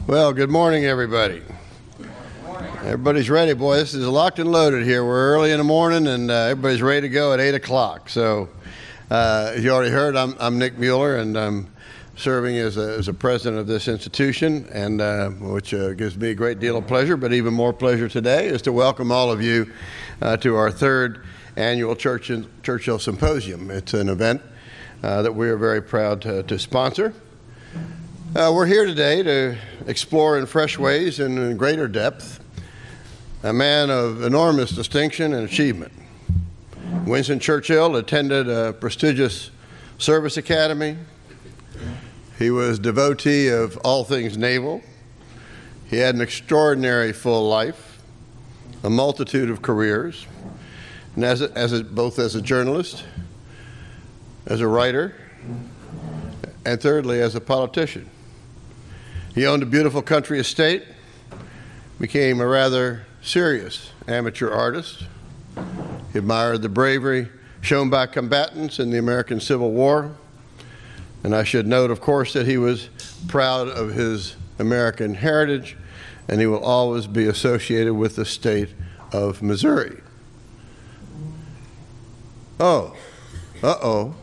Well, good morning, everybody. Everybody's ready, boy. This is locked and loaded here. We're early in the morning, and everybody's ready to go at 8 o'clock. So, as you already heard, I'm Nick Mueller, and I'm serving as a president of this institution, and which gives me a great deal of pleasure. But even more pleasure today is to welcome all of you to our third annual Churchill Symposium. It's an event that we are very proud to sponsor. We're here today to explore in fresh ways and in greater depth a man of enormous distinction and achievement. Winston Churchill attended a prestigious service academy. He was a devotee of all things naval. He had an extraordinary full life, a multitude of careers, and both as a journalist, as a writer, and thirdly, as a politician. He owned a beautiful country estate, became a rather serious amateur artist. He admired the bravery shown by combatants in the American Civil War. And I should note, of course, that he was proud of his American heritage, and he will always be associated with the state of Missouri. Oh, uh-oh.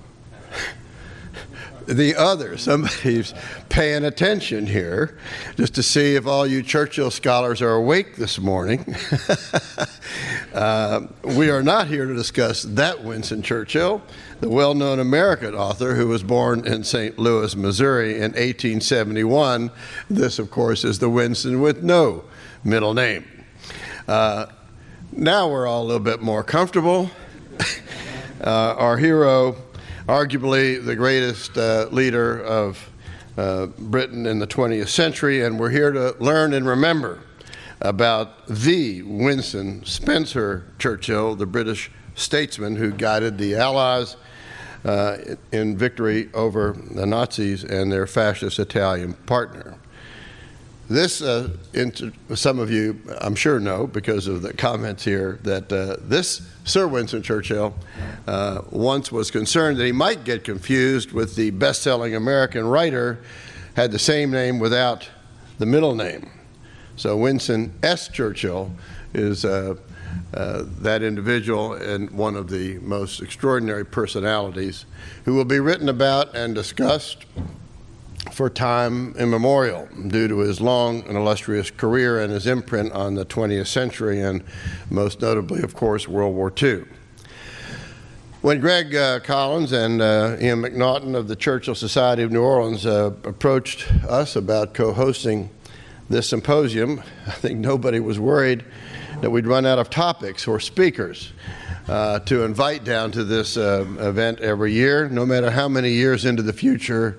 The other, somebody's paying attention here just to see if all you Churchill scholars are awake this morning. We are not here to discuss that Winston Churchill, the well-known American author who was born in St. Louis, Missouri in 1871. This, of course, is the Winston with no middle name. Now we're all a little bit more comfortable. Our hero, arguably the greatest leader of Britain in the 20th century, and we're here to learn and remember about the Winston Spencer Churchill, the British statesman who guided the Allies in victory over the Nazis and their fascist Italian partner. This, some of you, I'm sure know because of the comments here, that this Sir Winston Churchill once was concerned that he might get confused with the best-selling American writer, had the same name without the middle name. So Winston S. Churchill is that individual and one of the most extraordinary personalities who will be written about and discussed for time immemorial due to his long and illustrious career and his imprint on the 20th century and most notably, of course, World War II. When Greg Collins and Ian McNaughton of the Churchill Society of New Orleans approached us about co-hosting this symposium, I think nobody was worried that we'd run out of topics or speakers to invite down to this event every year. No matter how many years into the future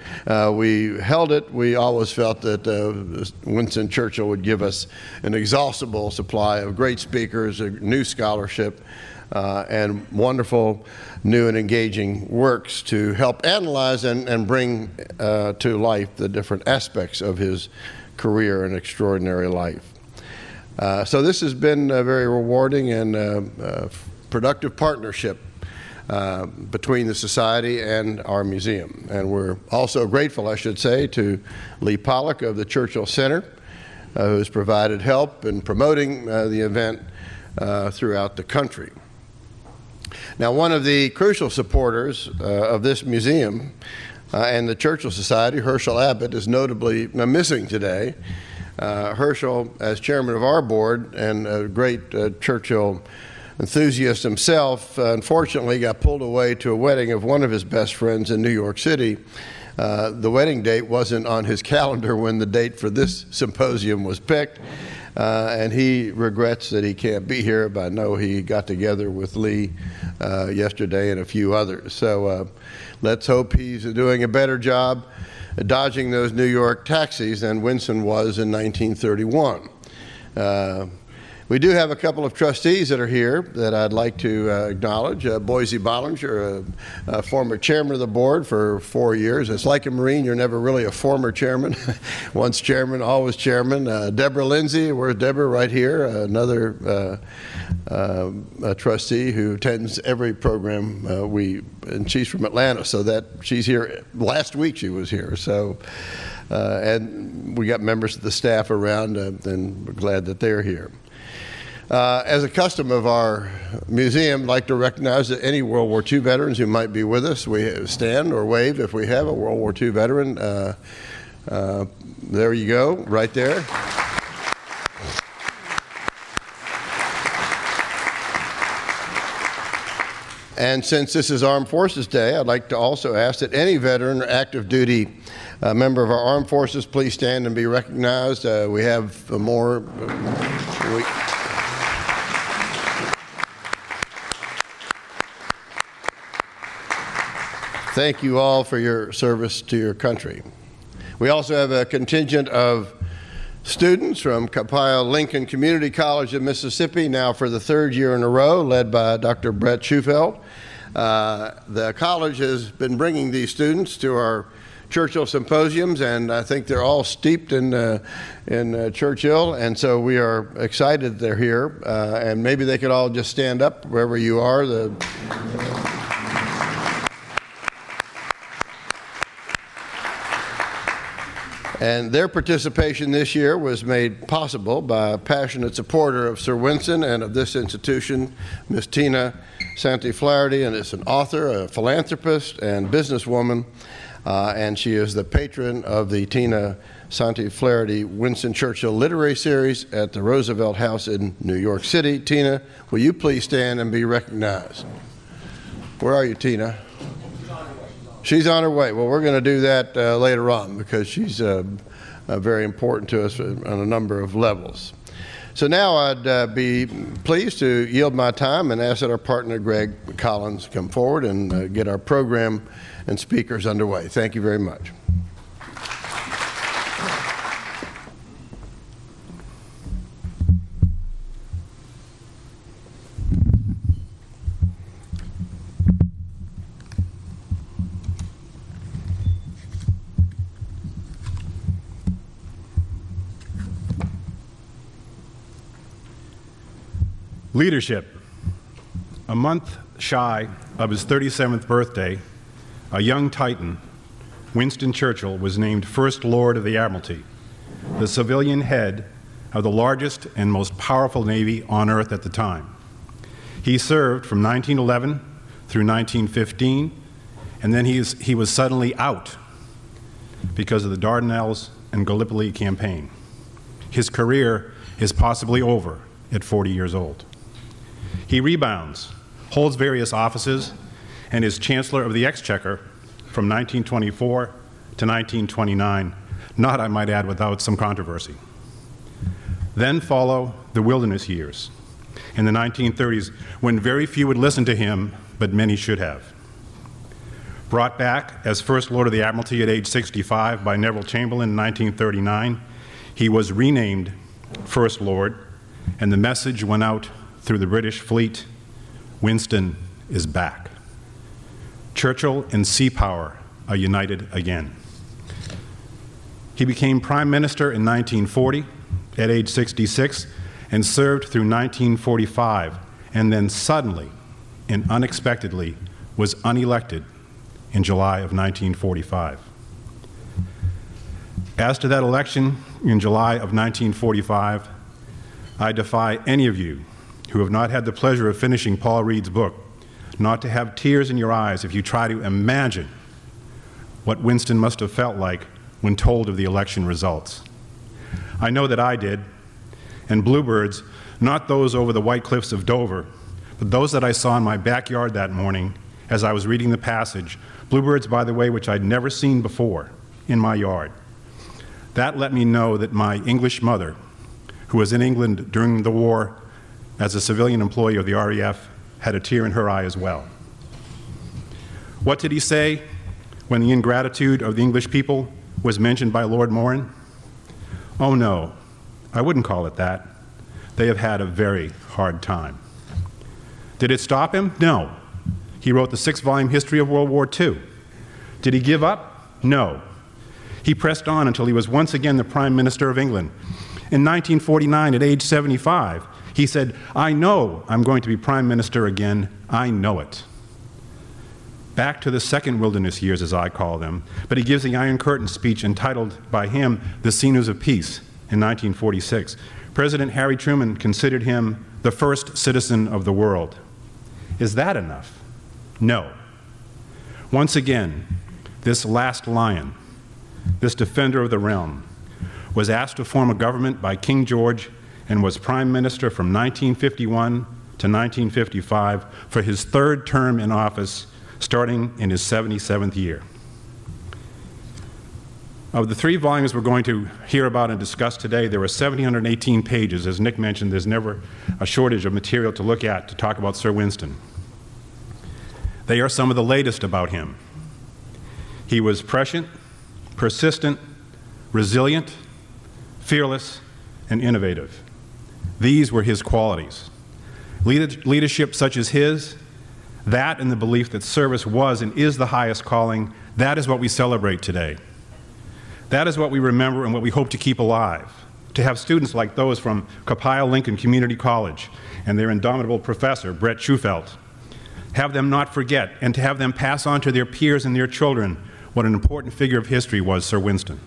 we held it, we always felt that Winston Churchill would give us an exhaustible supply of great speakers, new scholarship, and wonderful new and engaging works to help analyze and bring to life the different aspects of his career and extraordinary life. So this has been very rewarding and productive partnership between the Society and our museum. And we're also grateful, I should say, to Lee Pollock of the Churchill Center, who's provided help in promoting the event throughout the country. Now, one of the crucial supporters of this museum and the Churchill Society, Herschel Abbott, is notably missing today. Herschel, as chairman of our board and a great Churchill enthusiast himself, unfortunately got pulled away to a wedding of one of his best friends in New York City. The wedding date wasn't on his calendar when the date for this symposium was picked, and he regrets that he can't be here, but I know he got together with Lee yesterday and a few others. So let's hope he's doing a better job dodging those New York taxis than Winston was in 1931. We do have a couple of trustees that are here that I'd like to acknowledge. Boise Bollinger, a former chairman of the board for 4 years. It's like a Marine, you're never really a former chairman. Once chairman, always chairman. Deborah Lindsay, where's Deborah? Right here. Another trustee who attends every program and she's from Atlanta, so that she's here. Last week she was here. So and we got members of the staff around, and we're glad that they're here. As a custom of our museum, I'd like to recognize that any World War II veterans who might be with us. We stand or wave if we have a World War II veteran. There you go, right there. And since this is Armed Forces Day, I'd like to also ask that any veteran or active duty member of our armed forces please stand and be recognized. We have more. Thank you all for your service to your country. We also have a contingent of students from Copiah Lincoln Community College of Mississippi, now for the third year in a row, led by Dr. Brett Schufeld. The college has been bringing these students to our Churchill Symposiums, and I think they're all steeped in Churchill, and so we are excited they're here. And maybe they could all just stand up wherever you are. And their participation this year was made possible by a passionate supporter of Sir Winston and of this institution, Miss Tina Santi Flaherty, and is an author, a philanthropist, and businesswoman, and she is the patron of the Tina Santi Flaherty Winston Churchill Literary Series at the Roosevelt House in New York City. Tina, will you please stand and be recognized? Where are you, Tina? She's on her way. Well, we're going to do that later on because she's very important to us on a number of levels. So now I'd be pleased to yield my time and ask that our partner Greg Collins come forward and get our program and speakers underway. Thank you very much. Leadership. A month shy of his 37th birthday, a young Titan, Winston Churchill, was named First Lord of the Admiralty, the civilian head of the largest and most powerful navy on earth at the time. He served from 1911 through 1915, and then he was suddenly out because of the Dardanelles and Gallipoli campaign. His career is possibly over at 40 years old. He rebounds, holds various offices, and is Chancellor of the Exchequer from 1924 to 1929, not, I might add, without some controversy. Then follow the wilderness years in the 1930s, when very few would listen to him, but many should have. Brought back as First Lord of the Admiralty at age 65 by Neville Chamberlain in 1939, he was renamed First Lord, and the message went out through the British fleet: Winston is back. Churchill and sea power are united again. He became Prime Minister in 1940 at age 66 and served through 1945, and then suddenly and unexpectedly was unelected in July of 1945. As to that election in July of 1945, I defy any of you who have not had the pleasure of finishing Paul Reed's book not to have tears in your eyes if you try to imagine what Winston must have felt like when told of the election results. I know that I did, and bluebirds, not those over the white cliffs of Dover, but those that I saw in my backyard that morning as I was reading the passage, bluebirds, by the way, which I'd never seen before in my yard. That let me know that my English mother, who was in England during the war as a civilian employee of the RAF, had a tear in her eye as well. What did he say when the ingratitude of the English people was mentioned by Lord Moran? Oh no, I wouldn't call it that. They have had a very hard time. Did it stop him? No. He wrote the 6-volume history of World War II. Did he give up? No. He pressed on until he was once again the Prime Minister of England. In 1949, at age 75, he said, "I know I'm going to be Prime Minister again. I know it." back to the second wilderness years, as I call them, but he gives the Iron Curtain speech entitled by him The Sinews of Peace in 1946. President Harry Truman considered him the first citizen of the world. Is that enough? No. Once again, this last lion, this defender of the realm, was asked to form a government by King George and was prime minister from 1951 to 1955 for his third term in office, starting in his 77th year. Of the 3 volumes we're going to hear about and discuss today, there are 718 pages. As Nick mentioned, there's never a shortage of material to look at to talk about Sir Winston. They are some of the latest about him. He was prescient, persistent, resilient, fearless, and innovative. These were his qualities. Leadership such as his, that and the belief that service was and is the highest calling, that is what we celebrate today. That is what we remember and what we hope to keep alive. To have students like those from Copiah Lincoln Community College and their indomitable professor, Brett Schufelt, have them not forget, and to have them pass on to their peers and their children what an important figure of history was Sir Winston.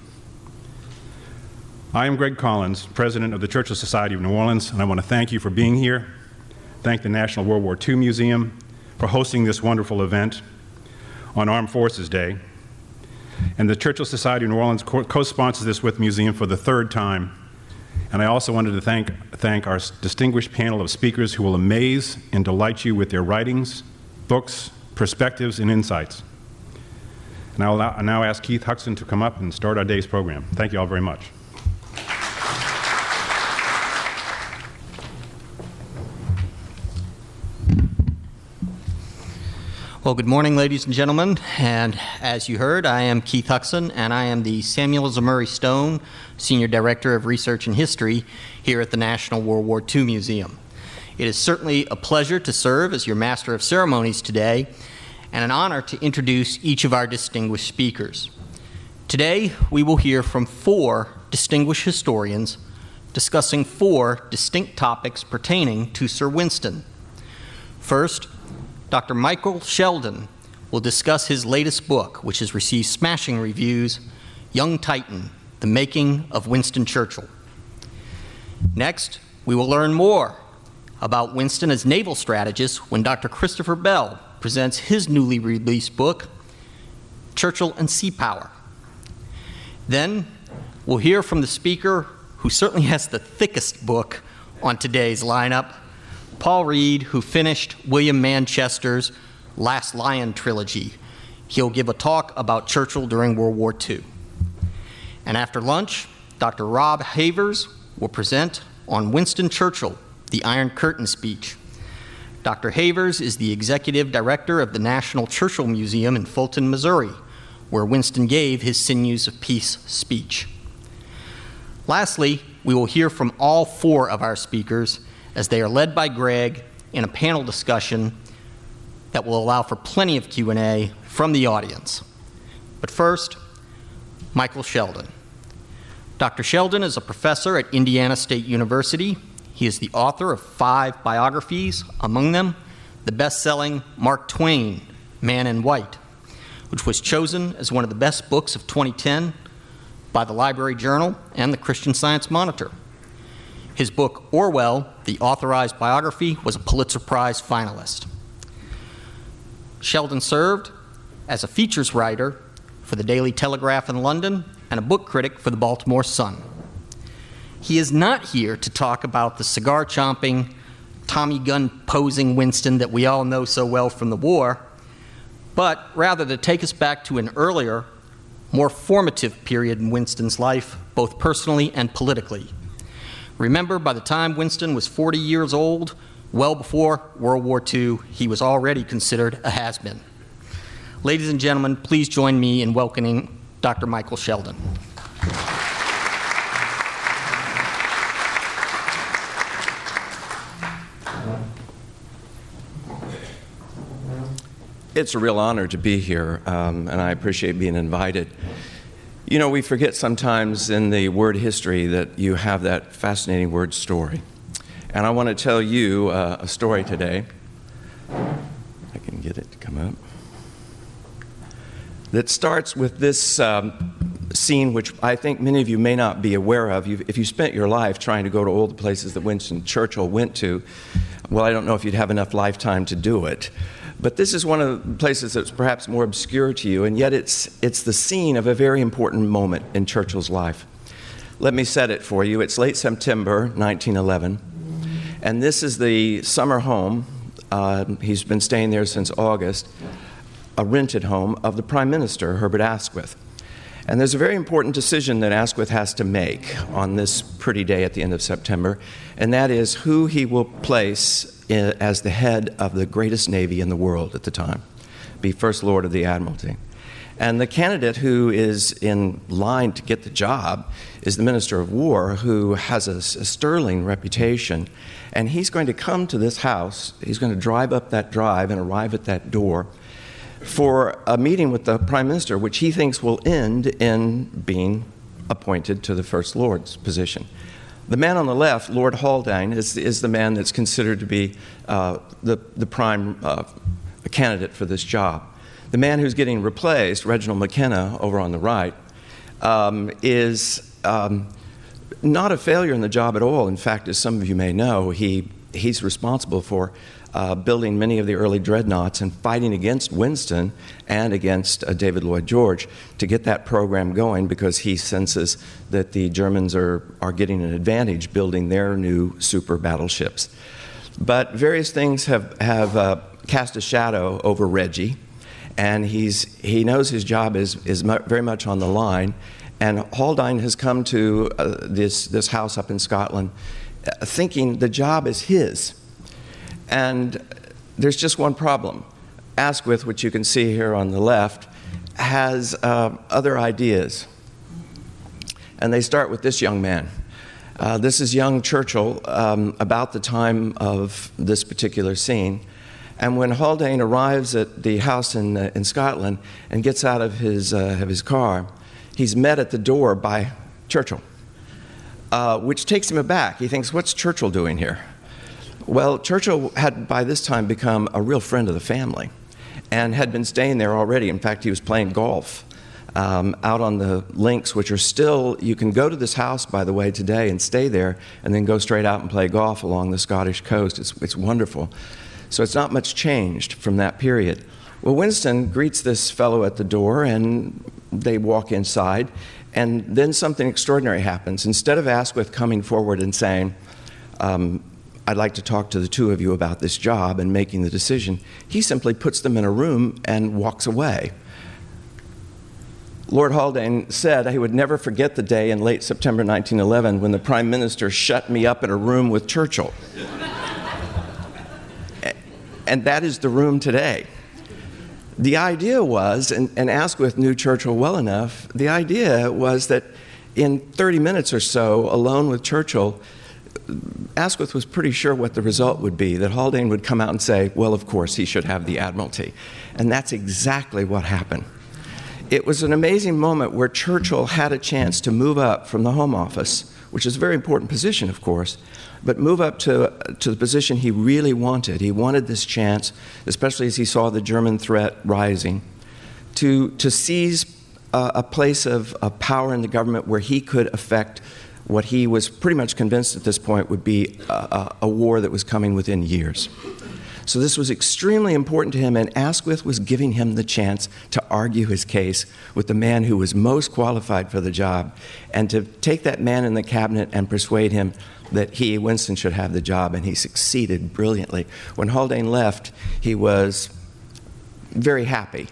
I am Greg Collins, president of the Churchill Society of New Orleans, and I want to thank you for being here. Thank the National World War II Museum for hosting this wonderful event on Armed Forces Day. And the Churchill Society of New Orleans co-sponsors this with the museum for the 3rd time. And I also wanted to thank our distinguished panel of speakers who will amaze and delight you with their writings, books, perspectives, and insights. And I'll now ask Keith Huxton to come up and start our day's program. Thank you all very much. Well, good morning, ladies and gentlemen. And as you heard, I am Keith Huxton, and I am the Samuel Zamuri Stone Senior Director of Research and History here at the National World War II Museum. It is certainly a pleasure to serve as your Master of Ceremonies today, and an honor to introduce each of our distinguished speakers. Today, we will hear from 4 distinguished historians discussing 4 distinct topics pertaining to Sir Winston. First, Dr. Michael Sheldon will discuss his latest book, which has received smashing reviews, Young Titan, The Making of Winston Churchill. Next, we will learn more about Winston as naval strategist when Dr. Christopher Bell presents his newly released book, Churchill and Sea Power. Then, we'll hear from the speaker who certainly has the thickest book on today's lineup, Paul Reed, who finished William Manchester's Last Lion trilogy. He'll give a talk about Churchill during World War II. And after lunch, Dr. Rob Havers will present on Winston Churchill, the Iron Curtain speech. Dr. Havers is the executive director of the National Churchill Museum in Fulton, Missouri, where Winston gave his Sinews of Peace speech. Lastly, we will hear from all 4 of our speakers as they are led by Greg in a panel discussion that will allow for plenty of Q&A from the audience. But first, Michael Sheldon. Dr. Sheldon is a professor at Indiana State University. He is the author of 5 biographies, among them the best-selling Mark Twain, Man in White, which was chosen as one of the best books of 2010 by the Library Journal and the Christian Science Monitor. His book, Orwell, the authorized biography, was a Pulitzer Prize finalist. Sheldon served as a features writer for the Daily Telegraph in London and a book critic for the Baltimore Sun. He is not here to talk about the cigar-chomping, Tommy gun-posing Winston that we all know so well from the war, but rather to take us back to an earlier, more formative period in Winston's life, both personally and politically. Remember, by the time Winston was 40 years old, well before World War II, he was already considered a has-been. Ladies and gentlemen, please join me in welcoming Dr. Michael Sheldon. It's a real honor to be here, and I appreciate being invited. You know, we forget sometimes in the word history that you have that fascinating word story. And I want to tell you a story today. I can get it to come up. that starts with this scene, which I think many of you may not be aware of. If you spent your life trying to go to all the places that Winston Churchill went to, well, I don't know if you'd have enough lifetime to do it. But this is one of the places that's perhaps more obscure to you, and yet it's the scene of a very important moment in Churchill's life. Let me set it for you. It's late September 1911, and this is the summer home. He's been staying there since August, a rented home of the Prime Minister, Herbert Asquith. And there's a very important decision that Asquith has to make on this pretty day at the end of September, and that is who he will place as the head of the greatest navy in the world at the time, be First Lord of the Admiralty. And the candidate who is in line to get the job is the Minister of War, who has a sterling reputation. And he's going to come to this house, he's going to drive up that drive and arrive at that door for a meeting with the Prime Minister, which he thinks will end in being appointed to the First Lord's position. The man on the left, Lord Holden, is the man that's considered to be the prime candidate for this job. The man who's getting replaced, Reginald McKenna, over on the right, is not a failure in the job at all. In fact, as some of you may know, he's responsible for building many of the early dreadnoughts and fighting against Winston and against David Lloyd George to get that program going, because he senses that the Germans are getting an advantage building their new super battleships. But various things have cast a shadow over Reggie, and he knows his job is very much on the line. And Holden has come to this house up in Scotland thinking the job is his. And there's just one problem. Asquith, which you can see here on the left, has other ideas. And they start with this young man. This is young Churchill, about the time of this particular scene. And when Holden arrives at the house in Scotland and gets out of his car, he's met at the door by Churchill, which takes him aback. He thinks, what's Churchill doing here? Well, Churchill had by this time become a real friend of the family and had been staying there already. In fact, he was playing golf out on the links, which are still, you can go to this house, by the way, today and stay there and then go straight out and play golf along the Scottish coast. It's wonderful. So it's not much changed from that period. Well, Winston greets this fellow at the door, and they walk inside, and then something extraordinary happens. Instead of Asquith coming forward and saying, I'd like to talk to the two of you about this job and making the decision, he simply puts them in a room and walks away. Lord Holden said he would never forget the day in late September 1911 when the Prime Minister shut me up in a room with Churchill. And that is the room today. The idea was, and Asquith knew Churchill well enough, the idea was that in 30 minutes or so, alone with Churchill, Asquith was pretty sure what the result would be, that Holden would come out and say, well, of course, he should have the Admiralty. And that's exactly what happened. It was an amazing moment where Churchill had a chance to move up from the Home Office, which is a very important position, of course, but move up to the position he really wanted. He wanted this chance, especially as he saw the German threat rising, to seize a place of power in the government where he could affect what he was pretty much convinced at this point would be a war that was coming within years. So this was extremely important to him, and Asquith was giving him the chance to argue his case with the man who was most qualified for the job, and to take that man in the cabinet and persuade him that he, Winston, should have the job, and he succeeded brilliantly. When Holden left, he was very happy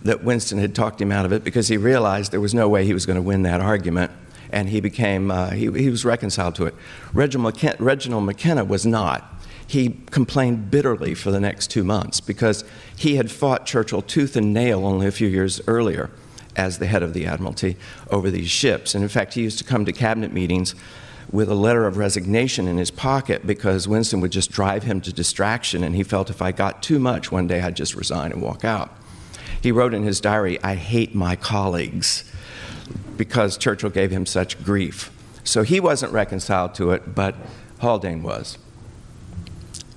that Winston had talked him out of it, because he realized there was no way he was going to win that argument, and he became, he was reconciled to it. Reginald McKenna was not. He complained bitterly for the next 2 months because he had fought Churchill tooth and nail only a few years earlier as the head of the Admiralty over these ships. And in fact, he used to come to cabinet meetings with a letter of resignation in his pocket because Winston would just drive him to distraction, and he felt if I got too much one day, I'd just resign and walk out. He wrote in his diary, I hate my colleagues, because Churchill gave him such grief. So he wasn't reconciled to it, but Holden was.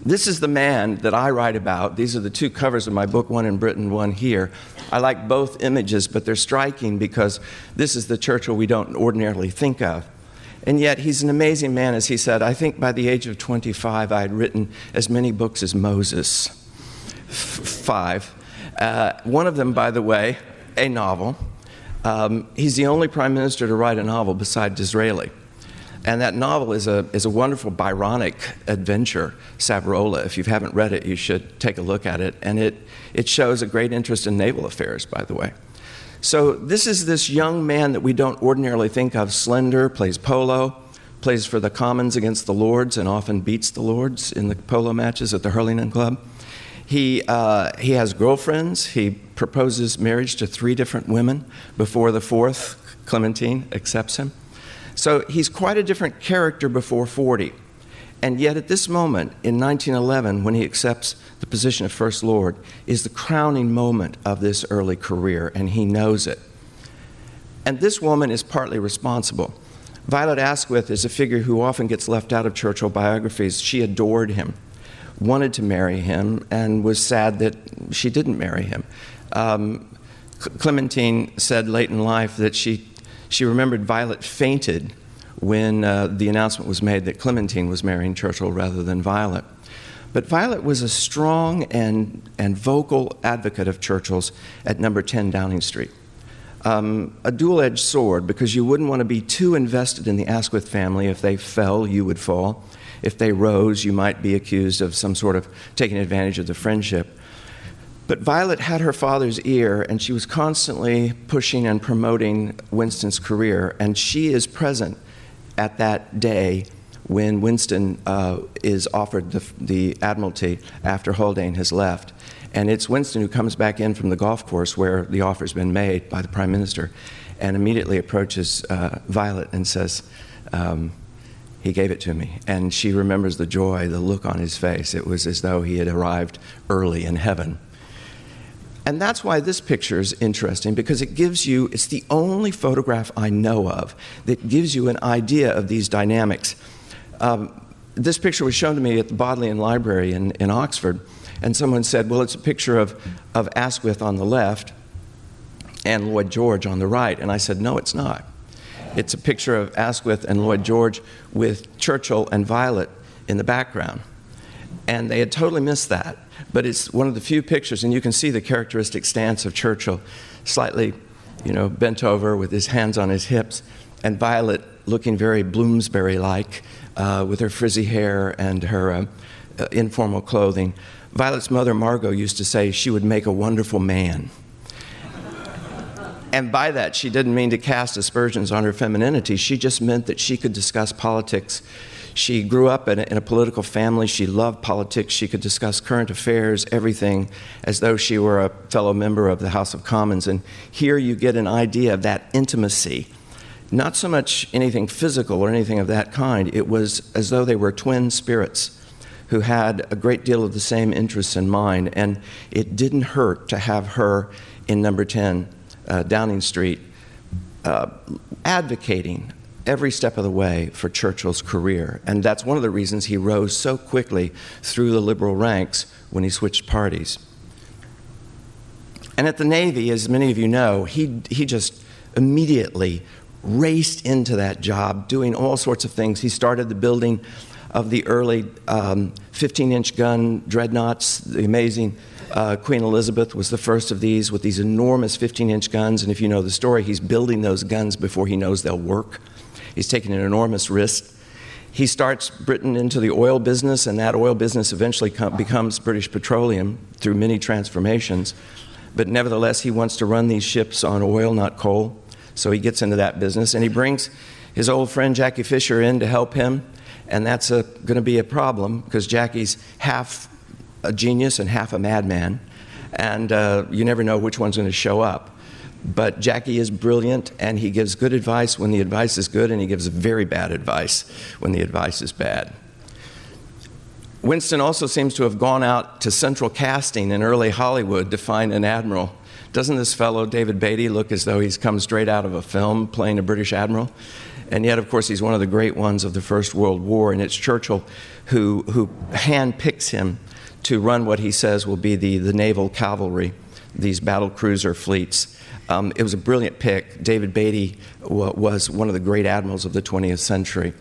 This is the man that I write about. These are the two covers of my book, one in Britain, one here. I like both images, but they're striking because this is the Churchill we don't ordinarily think of. And yet he's an amazing man. As he said, I think by the age of 25, I had written as many books as Moses. 5. One of them, by the way, a novel. He's the only prime minister to write a novel besides Disraeli. And that novel is a wonderful Byronic adventure, Savonarola. If you haven't read it, you should take a look at it. And it shows a great interest in naval affairs, by the way. So this is this young man that we don't ordinarily think of, slender, plays polo, plays for the Commons against the Lords, and often beats the Lords in the polo matches at the Hurlingham Club. He has girlfriends. He proposes marriage to 3 different women before the 4th, Clementine, accepts him. So he's quite a different character before 40. And yet at this moment, in 1911, when he accepts the position of First Lord, is the crowning moment of this early career, and he knows it. And this woman is partly responsible. Viola Asquith is a figure who often gets left out of Churchill biographies. She adored him, wanted to marry him, and was sad that she didn't marry him. Clementine said late in life that she remembered Violet fainted when the announcement was made that Clementine was marrying Churchill rather than Violet. But Violet was a strong and vocal advocate of Churchill's at number 10 Downing Street. A dual-edged sword, because you wouldn't want to be too invested in the Asquith family. If they fell, you would fall. If they rose, you might be accused of some sort of taking advantage of the friendship. But Violet had her father's ear, and she was constantly pushing and promoting Winston's career, and she is present at that day when Winston is offered the Admiralty after Haldane has left. And it's Winston who comes back in from the golf course where the offer's been made by the Prime Minister and immediately approaches Violet and says, he gave it to me. And she remembers the joy, the look on his face. It was as though he had arrived early in heaven. And that's why this picture is interesting, because it gives you, it's the only photograph I know of that gives you an idea of these dynamics. This picture was shown to me at the Bodleian Library in Oxford, and someone said, well, it's a picture of Asquith on the left and Lloyd George on the right. And I said, no, it's not. It's a picture of Asquith and Lloyd George with Churchill and Violet in the background. And they had totally missed that. But it's one of the few pictures, and you can see the characteristic stance of Churchill, slightly, bent over with his hands on his hips, and Violet looking very Bloomsbury-like with her frizzy hair and her informal clothing. Violet's mother, Margot, used to say she would make a wonderful man. And by that, she didn't mean to cast aspersions on her femininity. She just meant that she could discuss politics. She grew up in a political family. She loved politics. She could discuss current affairs, everything, as though she were a fellow member of the House of Commons. And here you get an idea of that intimacy. Not so much anything physical or anything of that kind. It was as though they were twin spirits who had a great deal of the same interests in mind. And it didn't hurt to have her in number 10 Downing Street advocating every step of the way for Churchill's career. And that's one of the reasons he rose so quickly through the Liberal ranks when he switched parties. And at the Navy, as many of you know, he just immediately raced into that job, doing all sorts of things. He started the building of the early 15-inch gun dreadnoughts. The amazing Queen Elizabeth was the first of these, with these enormous 15-inch guns. And if you know the story, he's building those guns before he knows they'll work. He's taking an enormous risk. He starts Britain into the oil business, and that oil business eventually becomes British Petroleum through many transformations. But nevertheless, he wants to run these ships on oil, not coal. So he gets into that business, and he brings his old friend Jackie Fisher in to help him. And that's going to be a problem, because Jackie's half a genius and half a madman. And you never know which one's going to show up. But Jackie is brilliant, and he gives good advice when the advice is good, and he gives very bad advice when the advice is bad. Winston also seems to have gone out to central casting in early Hollywood to find an admiral. Doesn't this fellow, David Beatty, look as though he's come straight out of a film playing a British admiral? And yet, of course, he's one of the great ones of the First World War, and it's Churchill who handpicks him to run what he says will be the naval cavalry, these battle cruiser fleets. It was a brilliant pick. David Beatty was one of the great admirals of the 20th century.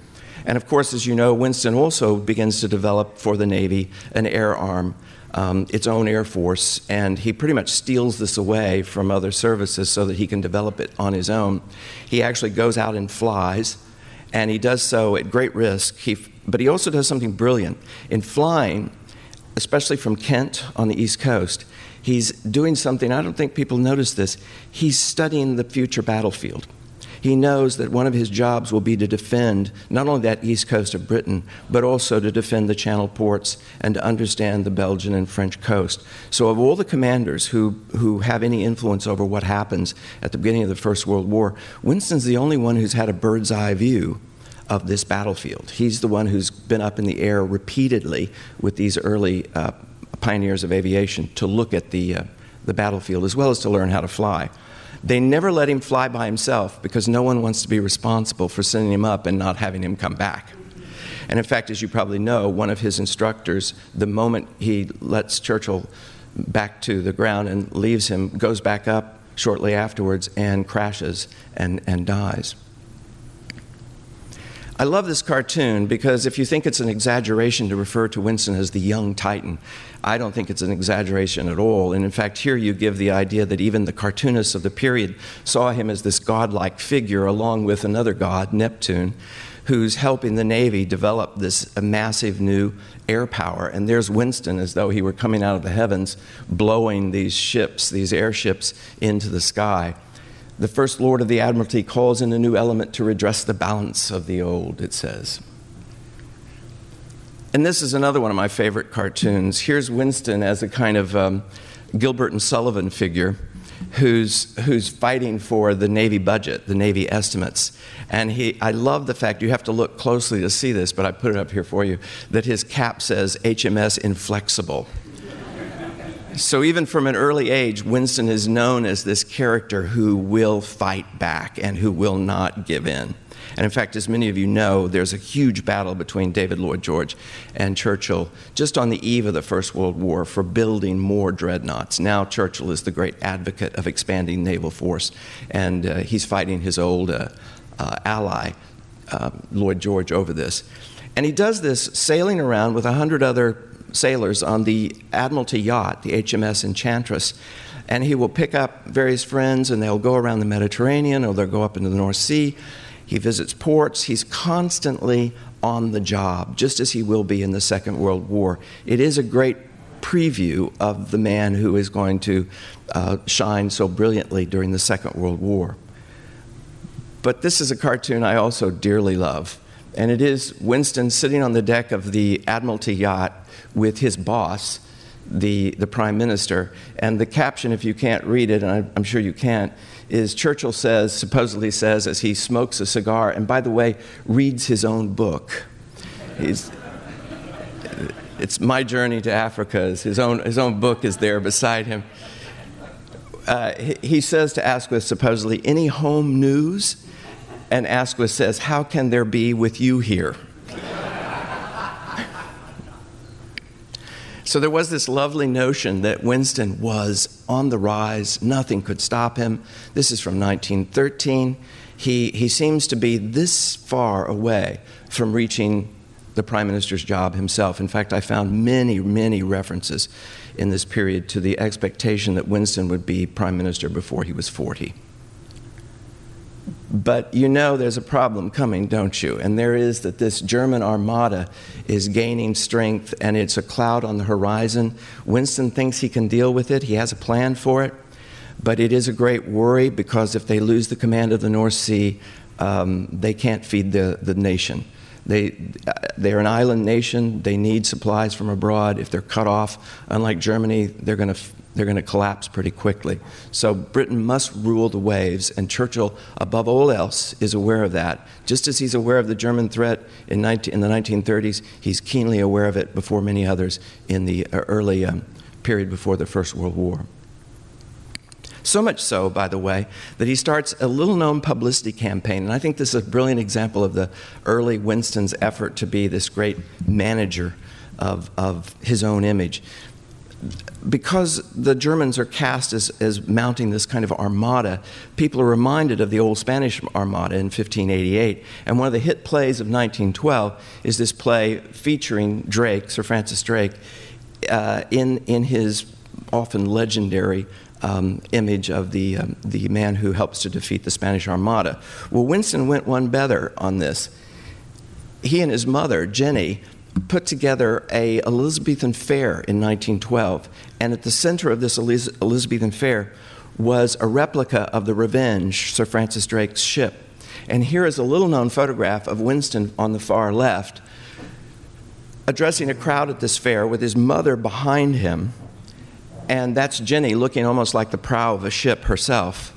And of course, as you know, Winston also begins to develop for the Navy an air arm, its own air force, and he pretty much steals this away from other services so that he can develop it on his own. He actually goes out and flies, and he does so at great risk, but he also does something brilliant. In flying, especially from Kent on the East Coast, he's doing something, I don't think people notice this, he's studying the future battlefield. He knows that one of his jobs will be to defend not only that east coast of Britain, but also to defend the Channel ports and to understand the Belgian and French coast. So of all the commanders who have any influence over what happens at the beginning of the First World War, Winston's the only one who's had a bird's eye view of this battlefield. He's the one who's been up in the air repeatedly with these early pioneers of aviation to look at the battlefield as well as to learn how to fly. They never let him fly by himself because no one wants to be responsible for sending him up and not having him come back. And in fact, as you probably know, one of his instructors, the moment he lets Churchill back to the ground and leaves him, goes back up shortly afterwards and crashes and dies. I love this cartoon because if you think it's an exaggeration to refer to Winston as the young Titan, I don't think it's an exaggeration at all. And in fact, here you give the idea that even the cartoonists of the period saw him as this godlike figure along with another god, Neptune, who's helping the Navy develop this massive new air power. And there's Winston as though he were coming out of the heavens, blowing these ships, these airships, into the sky. The First Lord of the Admiralty calls in a new element to redress the balance of the old, it says. And this is another one of my favorite cartoons. Here's Winston as a kind of Gilbert and Sullivan figure who's fighting for the Navy budget, the Navy estimates. And I love the fact, you have to look closely to see this, but I put it up here for you, that his cap says HMS Inflexible. So even from an early age, Winston is known as this character who will fight back and who will not give in. And in fact, as many of you know, there's a huge battle between David Lloyd George and Churchill just on the eve of the First World War for building more dreadnoughts. Now Churchill is the great advocate of expanding naval force, and he's fighting his old ally, Lloyd George, over this. And he does this sailing around with 100 other sailors on the Admiralty yacht, the HMS Enchantress, and he will pick up various friends and they'll go around the Mediterranean or they'll go up into the North Sea. He visits ports. He's constantly on the job, just as he will be in the Second World War. It is a great preview of the man who is going to shine so brilliantly during the Second World War. But this is a cartoon I also dearly love, and it is Winston sitting on the deck of the Admiralty yacht with his boss, the Prime Minister, and the caption, if you can't read it, and I'm sure you can't, is Churchill supposedly says as he smokes a cigar, and by the way, reads his own book. It's My Journey to Africa. His own book is there beside him. He says to Asquith, supposedly, "Any home news?" And Asquith says, "How can there be with you here?" So there was this lovely notion that Winston was on the rise. Nothing could stop him. This is from 1913. He seems to be this far away from reaching the Prime Minister's job himself. In fact, I found many, many references in this period to the expectation that Winston would be Prime Minister before he was 40. But you know there's a problem coming, don't you? And there is that this German Armada is gaining strength and it's a cloud on the horizon. Winston thinks he can deal with it. He has a plan for it. But it is a great worry because if they lose the command of the North Sea, they can't feed the nation. They're an island nation. They need supplies from abroad. If they're cut off, unlike Germany, they're going to collapse pretty quickly. So Britain must rule the waves, and Churchill, above all else, is aware of that. Just as he's aware of the German threat in the 1930s, he's keenly aware of it before many others in the early period before the First World War. So much so, by the way, that he starts a little-known publicity campaign. And I think this is a brilliant example of the early Winston's effort to be this great manager of his own image. Because the Germans are cast as mounting this kind of armada, people are reminded of the old Spanish Armada in 1588. And one of the hit plays of 1912 is this play featuring Drake, Sir Francis Drake, in his often legendary image of the man who helps to defeat the Spanish Armada. Well, Winston went one better on this. He and his mother, Jenny, put together a Elizabethan Fair in 1912, and at the center of this Elizabethan Fair was a replica of the Revenge, Sir Francis Drake's ship. And here is a little-known photograph of Winston on the far left, addressing a crowd at this fair with his mother behind him, and that's Jenny looking almost like the prow of a ship herself.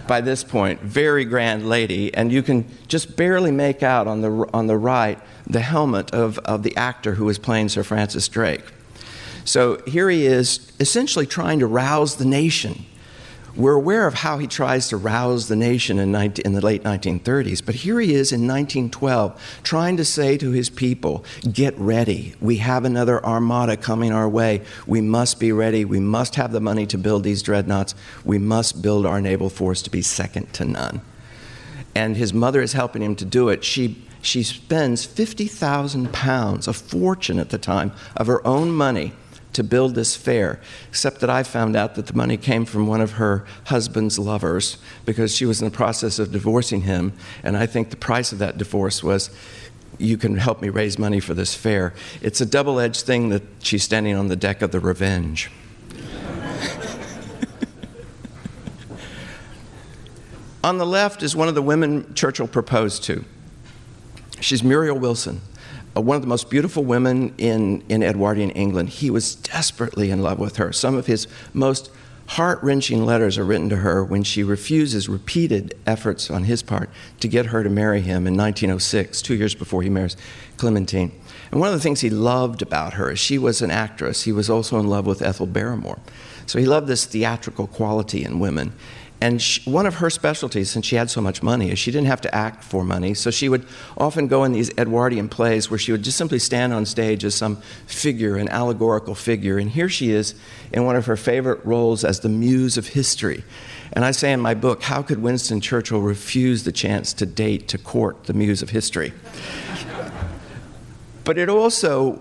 By this point, very grand lady, and you can just barely make out on the right the helmet of the actor who was playing Sir Francis Drake. So here he is essentially trying to rouse the nation. We're aware of how he tries to rouse the nation in the late 1930s, but here he is in 1912 trying to say to his people, get ready. We have another armada coming our way. We must be ready. We must have the money to build these dreadnoughts. We must build our naval force to be second to none. And his mother is helping him to do it. She spends £50,000, a fortune at the time, of her own money to build this fair, except that I found out that the money came from one of her husband's lovers because she was in the process of divorcing him, and I think the price of that divorce was, you can help me raise money for this fair. It's a double-edged thing that she's standing on the deck of the Revenge. On the left is one of the women Churchill proposed to. She's Muriel Wilson, one of the most beautiful women in Edwardian England. He was desperately in love with her. Some of his most heart-wrenching letters are written to her when she refuses repeated efforts on his part to get her to marry him in 1906, 2 years before he marries Clementine. And one of the things he loved about her is she was an actress. He was also in love with Ethel Barrymore. So he loved this theatrical quality in women. And one of her specialties, since she had so much money, is she didn't have to act for money. So she would often go in these Edwardian plays where she would just simply stand on stage as some figure, an allegorical figure. And here she is in one of her favorite roles as the muse of history. And I say in my book, how could Winston Churchill refuse the chance to date, to court the muse of history? But it also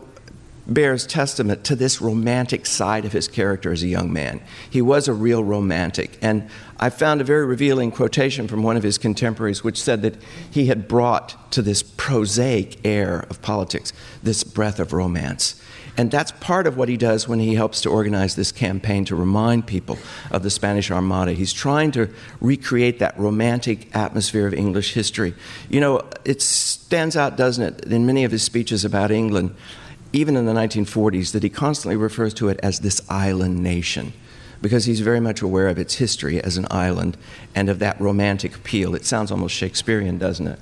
bears testament to this romantic side of his character as a young man. He was a real romantic. And I found a very revealing quotation from one of his contemporaries which said that he had brought to this prosaic air of politics this breath of romance. And that's part of what he does when he helps to organize this campaign to remind people of the Spanish Armada. He's trying to recreate that romantic atmosphere of English history. You know, it stands out, doesn't it, in many of his speeches about England, even in the 1940s, that he constantly refers to it as this island nation, because he's very much aware of its history as an island and of that romantic appeal. It sounds almost Shakespearean, doesn't it?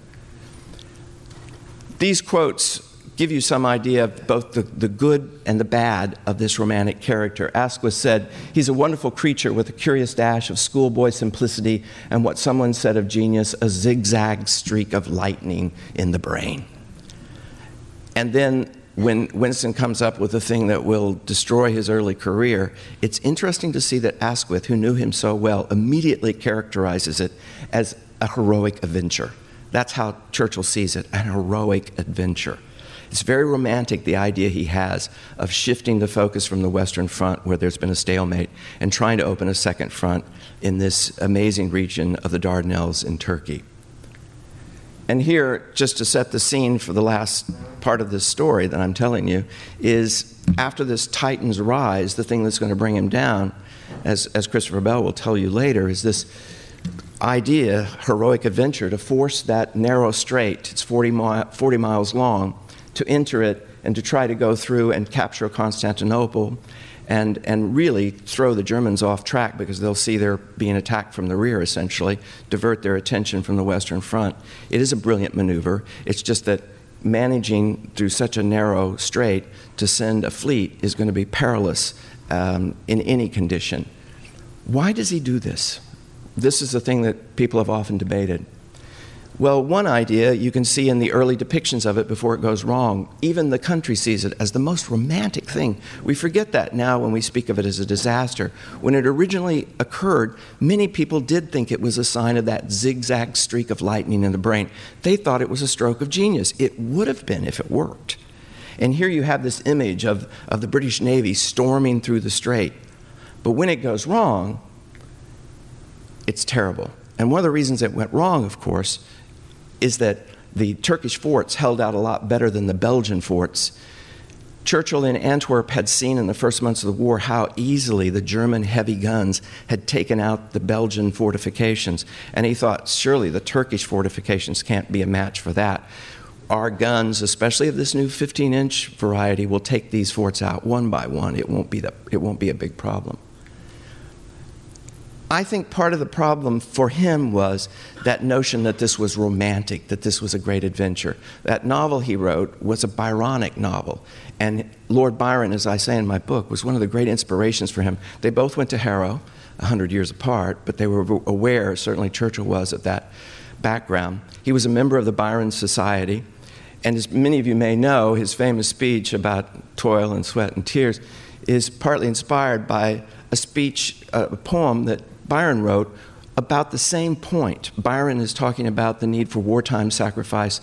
These quotes give you some idea of both the good and the bad of this romantic character. Asquith said, he's a wonderful creature with a curious dash of schoolboy simplicity and what someone said of genius, a zigzag streak of lightning in the brain. And then when Winston comes up with the thing that will destroy his early career, it's interesting to see that Asquith, who knew him so well, immediately characterizes it as a heroic adventure. That's how Churchill sees it, an heroic adventure. It's very romantic, the idea he has of shifting the focus from the Western Front, where there's been a stalemate, and trying to open a second front in this amazing region of the Dardanelles in Turkey. And here, just to set the scene for the last part of this story that I'm telling you, is after this Titan's rise, the thing that's going to bring him down, as Christopher Bell will tell you later, is this idea, heroic adventure, to force that narrow strait, it's 40 miles long, to enter it and to try to go through and capture Constantinople and really throw the Germans off track because they'll see they're being attacked from the rear, essentially, divert their attention from the Western Front. It is a brilliant maneuver. It's just that managing through such a narrow strait to send a fleet is going to be perilous in any condition. Why does he do this? This is the thing that people have often debated. Well, one idea you can see in the early depictions of it before it goes wrong. Even the country sees it as the most romantic thing. We forget that now when we speak of it as a disaster. When it originally occurred, many people did think it was a sign of that zigzag streak of lightning in the brain. They thought it was a stroke of genius. It would have been if it worked. And here you have this image of the British Navy storming through the strait. But when it goes wrong, it's terrible. And one of the reasons it went wrong, of course, is that the Turkish forts held out a lot better than the Belgian forts. Churchill in Antwerp had seen in the first months of the war how easily the German heavy guns had taken out the Belgian fortifications. And he thought, surely the Turkish fortifications can't be a match for that. Our guns, especially of this new 15-inch variety, will take these forts out one by one. It won't be a big problem. I think part of the problem for him was that notion that this was romantic, that this was a great adventure. That novel he wrote was a Byronic novel. And Lord Byron, as I say in my book, was one of the great inspirations for him. They both went to Harrow, 100 years apart, but they were aware, certainly Churchill was, of that background. He was a member of the Byron Society. And as many of you may know, his famous speech about toil and sweat and tears is partly inspired by a poem that Byron wrote about the same point. Byron is talking about the need for wartime sacrifice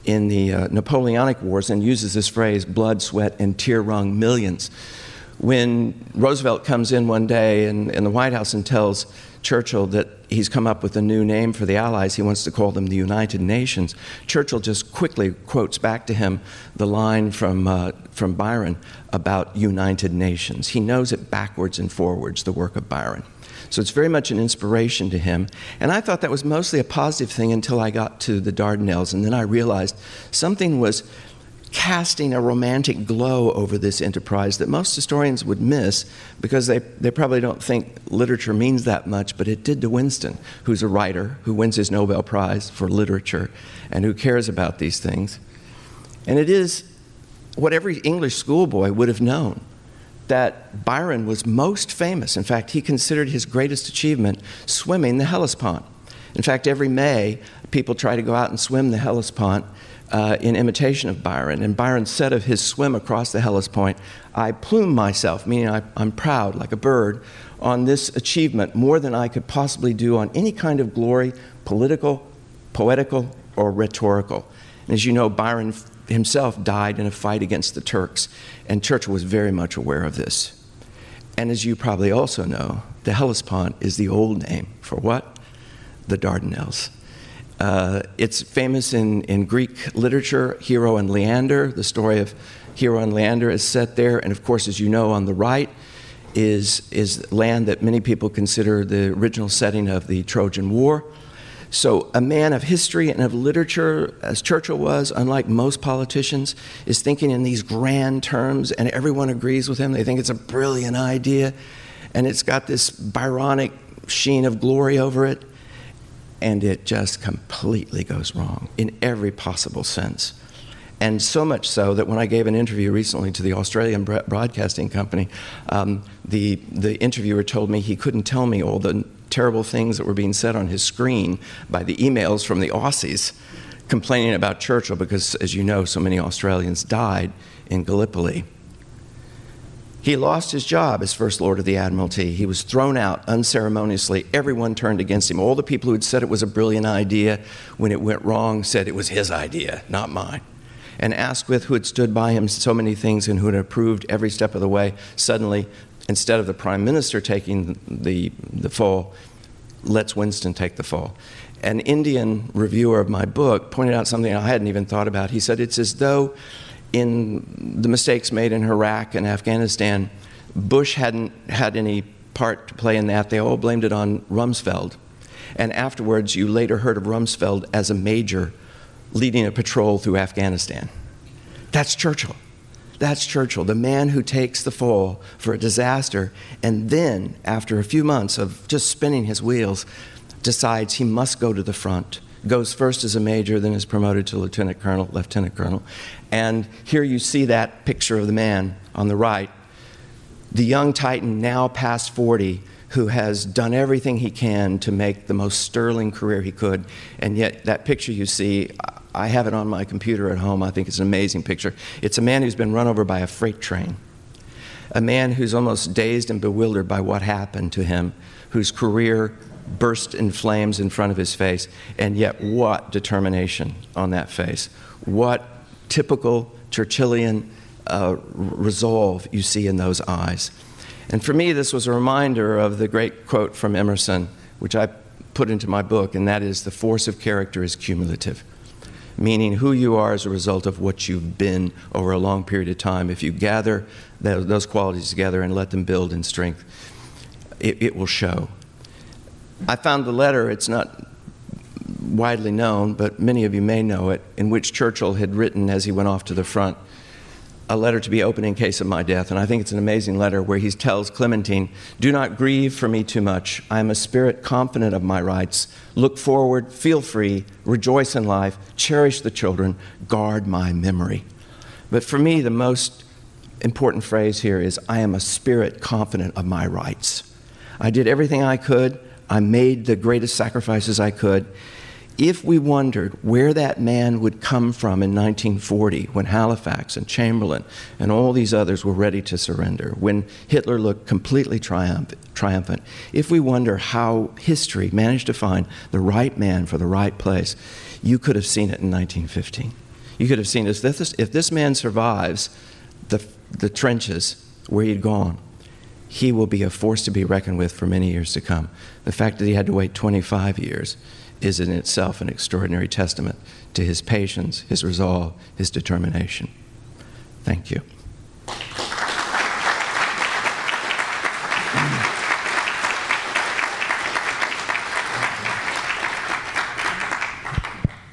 in the Napoleonic Wars and uses this phrase, blood, sweat, and tear-wrung millions. When Roosevelt comes in one day in the White House and tells Churchill that he's come up with a new name for the Allies, he wants to call them the United Nations, Churchill just quickly quotes back to him the line from Byron about United Nations. He knows it backwards and forwards, the work of Byron. So it's very much an inspiration to him. And I thought that was mostly a positive thing until I got to the Dardanelles. And then I realized something was casting a romantic glow over this enterprise that most historians would miss because they probably don't think literature means that much, but it did to Winston, who's a writer, who wins his Nobel Prize for literature, and who cares about these things. And it is what every English schoolboy would have known, that Byron was most famous. In fact, he considered his greatest achievement swimming the Hellespont. In fact, every May, people try to go out and swim the Hellespont in imitation of Byron. And Byron said of his swim across the Hellespont, "I plume myself," meaning I'm proud, like a bird, on this achievement more than I could possibly do on any kind of glory, political, poetical, or rhetorical. And as you know, Byron himself died in a fight against the Turks, and Churchill was very much aware of this. And as you probably also know, the Hellespont is the old name for what? The Dardanelles. It's famous in Greek literature, Hero and Leander. The story of Hero and Leander is set there. And of course, as you know, on the right is land that many people consider the original setting of the Trojan War. So a man of history and of literature, as Churchill was, unlike most politicians, is thinking in these grand terms, and everyone agrees with him. They think it's a brilliant idea, and it's got this Byronic sheen of glory over it, and it just completely goes wrong in every possible sense. And so much so that when I gave an interview recently to the Australian Broadcasting Company, the interviewer told me he couldn't tell me all the terrible things that were being said on his screen by the emails from the Aussies complaining about Churchill because, as you know, so many Australians died in Gallipoli. He lost his job as First Lord of the Admiralty. He was thrown out unceremoniously. Everyone turned against him. All the people who had said it was a brilliant idea when it went wrong said it was his idea, not mine. And Asquith, who had stood by him so many things and who had approved every step of the way, suddenly, instead of the Prime Minister taking the fall, lets Winston take the fall. An Indian reviewer of my book pointed out something I hadn't even thought about. He said it's as though in the mistakes made in Iraq and Afghanistan, Bush hadn't had any part to play in that. They all blamed it on Rumsfeld. And afterwards, you later heard of Rumsfeld as a major leading a patrol through Afghanistan. That's Churchill. That's Churchill, the man who takes the fall for a disaster and then, after a few months of just spinning his wheels, decides he must go to the front. Goes first as a major, then is promoted to lieutenant colonel. And here you see that picture of the man on the right, the young Titan now past 40, who has done everything he can to make the most sterling career he could. And yet that picture you see, I have it on my computer at home. I think it's an amazing picture. It's a man who's been run over by a freight train, a man who's almost dazed and bewildered by what happened to him, whose career burst in flames in front of his face, and yet what determination on that face. What typical Churchillian resolve you see in those eyes. And for me, this was a reminder of the great quote from Emerson, which I put into my book, and that is, the force of character is cumulative, meaning who you are as a result of what you've been over a long period of time. If you gather those qualities together and let them build in strength, it will show. I found the letter, it's not widely known, but many of you may know it, in which Churchill had written as he went off to the front, a letter to be opened in case of my death. And I think it's an amazing letter where he tells Clementine, "Do not grieve for me too much. I am a spirit confident of my rights. Look forward, feel free, rejoice in life, cherish the children, guard my memory." But for me, the most important phrase here is, I am a spirit confident of my rights. I did everything I could. I made the greatest sacrifices I could. If we wondered where that man would come from in 1940, when Halifax and Chamberlain and all these others were ready to surrender, when Hitler looked completely triumphant, if we wonder how history managed to find the right man for the right place, you could have seen it in 1915. You could have seen if this man survives the trenches where he'd gone, he will be a force to be reckoned with for many years to come. The fact that he had to wait 25 years is in itself an extraordinary testament to his patience, his resolve, his determination. Thank you.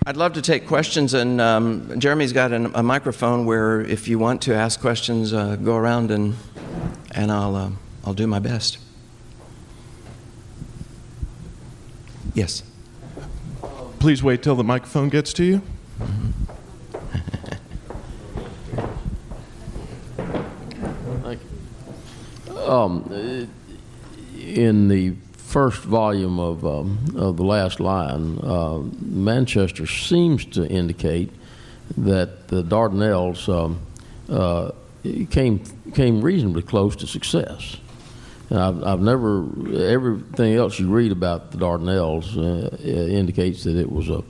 I'd love to take questions, and Jeremy's got a microphone where if you want to ask questions, go around and I'll do my best. Yes. Please wait till the microphone gets to you. Thank you. In the first volume of the last line, Manchester seems to indicate that the Dardanelles came reasonably close to success. I've never, everything else you read about the Dardanelles indicates that it was a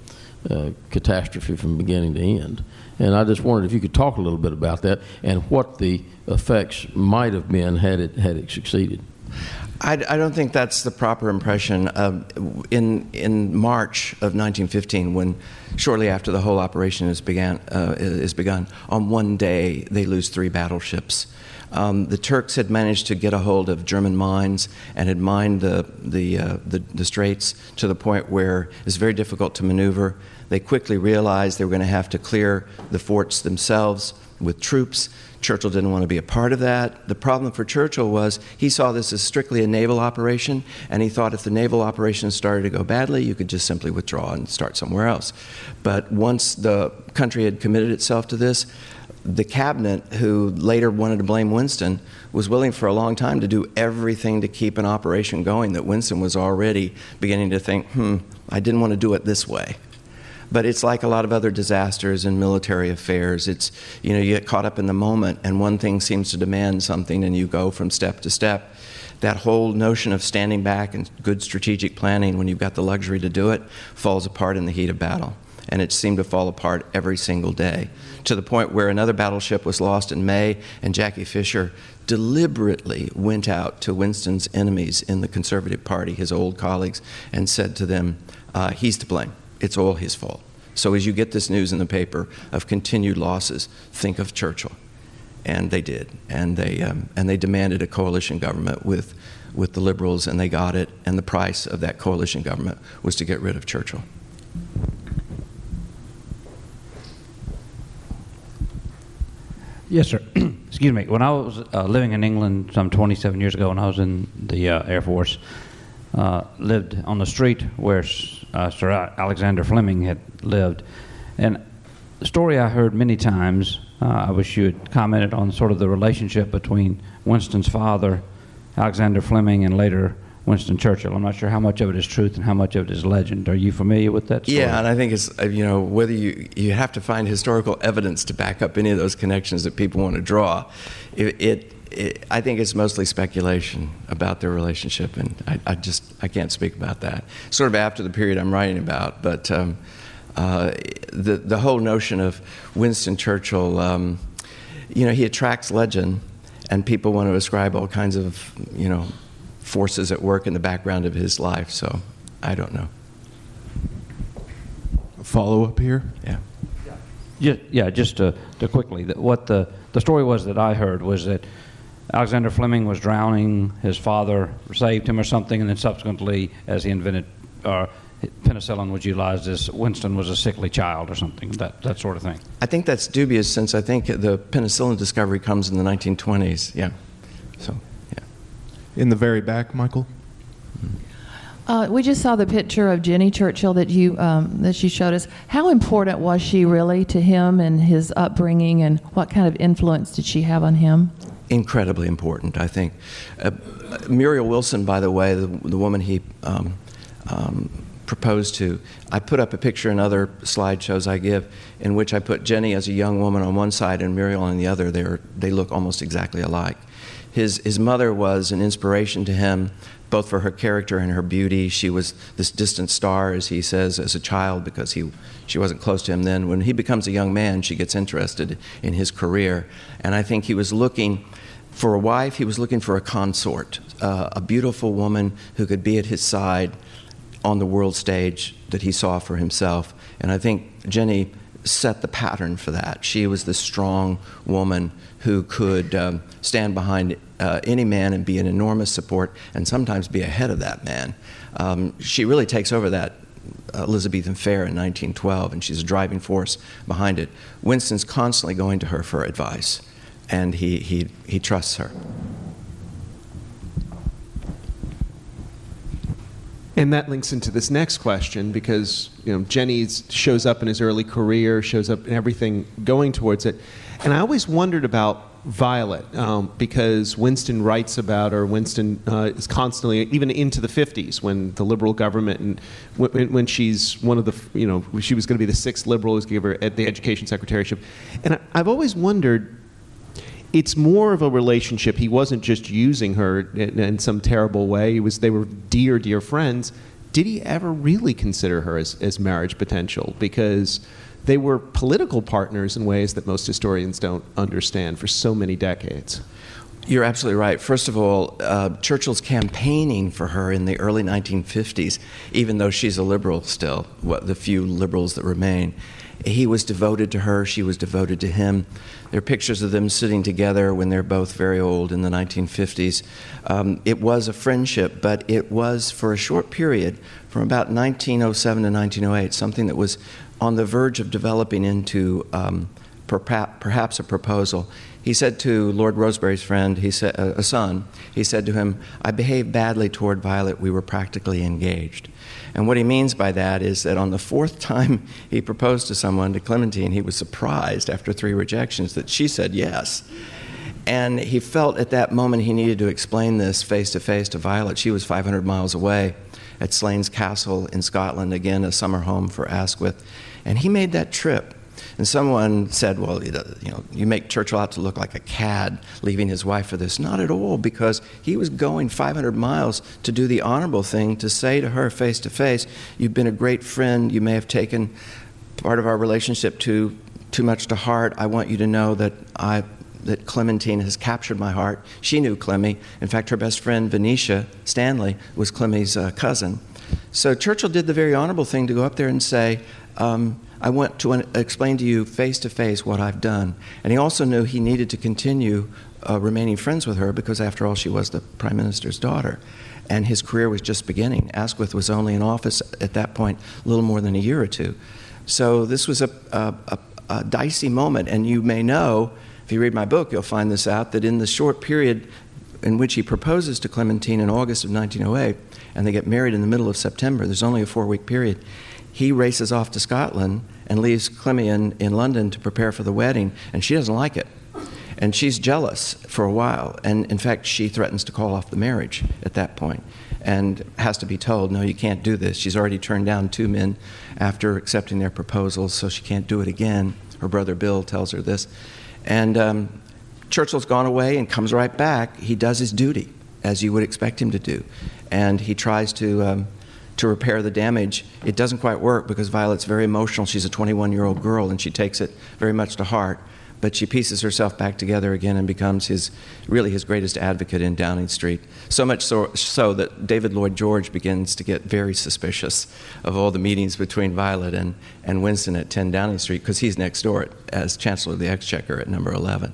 catastrophe from beginning to end. And I just wondered if you could talk a little bit about that and what the effects might have been had it succeeded. I don't think that's the proper impression. In March of 1915, when shortly after the whole operation is begun, on one day they lose 3 battleships. The Turks had managed to get a hold of German mines and had mined the straits to the point where it's very difficult to maneuver. They quickly realized they were going to have to clear the forts themselves with troops. Churchill didn't want to be a part of that. The problem for Churchill was he saw this as strictly a naval operation, and he thought if the naval operation started to go badly, you could just simply withdraw and start somewhere else. But once the country had committed itself to this, the cabinet, who later wanted to blame Winston, was willing for a long time to do everything to keep an operation going that Winston was already beginning to think, I didn't want to do it this way. But it's like a lot of other disasters in military affairs. It's, you get caught up in the moment and one thing seems to demand something and you go from step to step. That whole notion of standing back and good strategic planning when you've got the luxury to do it falls apart in the heat of battle. And it seemed to fall apart every single day, to the point where another battleship was lost in May, and Jackie Fisher deliberately went out to Winston's enemies in the Conservative Party, his old colleagues, and said to them, he's to blame. It's all his fault. So as you get this news in the paper of continued losses, think of Churchill. And they did. And they demanded a coalition government with the Liberals, and they got it. And the price of that coalition government was to get rid of Churchill. Yes, sir. Excuse me. When I was living in England some 27 years ago, when I was in the Air Force, lived on the street where Sir Alexander Fleming had lived. And the story I heard many times, I wish you had commented on sort of the relationship between Winston's father, Alexander Fleming, and later Winston Churchill. I'm not sure how much of it is truth and how much of it is legend. Are you familiar with that story? Yeah, and I think it's, whether you have to find historical evidence to back up any of those connections that people want to draw. I think it's mostly speculation about their relationship, and I can't speak about that. Sort of after the period I'm writing about, but the whole notion of Winston Churchill, he attracts legend, and people want to ascribe all kinds of, forces at work in the background of his life. So I don't know. Follow up here? Yeah. Just to quickly, what the story was that I heard was that Alexander Fleming was drowning. His father saved him or something, and then subsequently, as he invented penicillin was utilized, as Winston was a sickly child or something, that sort of thing. I think that's dubious, since I think the penicillin discovery comes in the 1920s. Yeah. So, yeah. In the very back, Michael? We just saw the picture of Jenny Churchill that she showed us. How important was she really to him and his upbringing, and what kind of influence did she have on him? Incredibly important, I think. Muriel Wilson, by the way, the woman he proposed to, I put up a picture in other slideshows I give in which I put Jenny as a young woman on one side and Muriel on the other. They look almost exactly alike. His mother was an inspiration to him, both for her character and her beauty. She was this distant star, as he says, as a child, because she wasn't close to him then. When he becomes a young man, she gets interested in his career. And I think he was looking for a wife. He was looking for a consort, a beautiful woman who could be at his side on the world stage that he saw for himself. And I think Jenny set the pattern for that. She was the strong woman who could stand behind any man and be an enormous support, and sometimes be ahead of that man. She really takes over that Elizabethan Fair in 1912, and she's a driving force behind it. Winston's constantly going to her for advice, and he trusts her. And that links into this next question, because Jenny shows up in his early career, shows up in everything going towards it. And I always wondered about Violet, because Winston writes about her. Winston is constantly, even into the 50s, when the liberal government, and when she's one of the, she was going to be the sixth liberal who's going to give her the education secretaryship. And I've always wondered, it's more of a relationship. He wasn't just using her in some terrible way. They were dear, dear friends. Did he ever really consider her as marriage potential? Because they were political partners in ways that most historians don't understand for so many decades. You're absolutely right. First of all, Churchill's campaigning for her in the early 1950s, even though she's a liberal still, the few liberals that remain. He was devoted to her. She was devoted to him. There are pictures of them sitting together when they're both very old in the 1950s. It was a friendship, but it was for a short period, from about 1907 to 1908, something that was on the verge of developing into perhaps a proposal. He said to Lord Rosebery's friend, a son, he said to him, "I behaved badly toward Violet. We were practically engaged." And what he means by that is that on the fourth time he proposed to someone, to Clementine, he was surprised after 3 rejections that she said yes. And he felt at that moment he needed to explain this face to face to Violet. She was 500 miles away at Slains Castle in Scotland, again a summer home for Asquith. And he made that trip. And someone said, well, you make Churchill out to look like a cad leaving his wife for this. Not at all, because he was going 500 miles to do the honorable thing, to say to her face to face, "You've been a great friend. You may have taken part of our relationship too much to heart. I want you to know that Clementine has captured my heart." She knew Clemmy. In fact, her best friend, Venetia Stanley, was Clemmy's cousin. So Churchill did the very honorable thing to go up there and say, "I want to explain to you face to face what I've done." And he also knew he needed to continue remaining friends with her, because after all, she was the Prime Minister's daughter. And his career was just beginning. Asquith was only in office at that point a little more than a year or two. So this was a dicey moment. And you may know, if you read my book, you'll find this out, that in the short period in which he proposes to Clementine in August of 1908, and they get married in the middle of September, there's only a 4-week period, he races off to Scotland and leaves Clemmy in London to prepare for the wedding, and she doesn't like it. And she's jealous for a while, and in fact, she threatens to call off the marriage at that point. and has to be told, no, you can't do this. She's already turned down 2 men after accepting their proposals, so she can't do it again. Her brother Bill tells her this. And Churchill's gone away and comes right back. He does his duty, as you would expect him to do. And he tries to repair the damage. It doesn't quite work because Violet's very emotional. She's a 21-year-old girl, and she takes it very much to heart. But she pieces herself back together again and becomes really his greatest advocate in Downing Street. So much so that David Lloyd George begins to get very suspicious of all the meetings between Violet and Winston at 10 Downing Street, because he's next door as Chancellor of the Exchequer at number 11.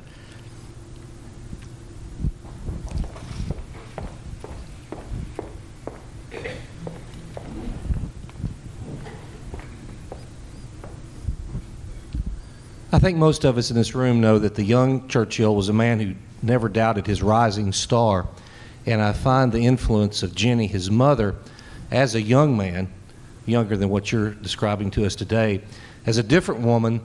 I think most of us in this room know that the young Churchill was a man who never doubted his rising star. And I find the influence of Jenny, his mother, as a young man, younger than what you're describing to us today, as a different woman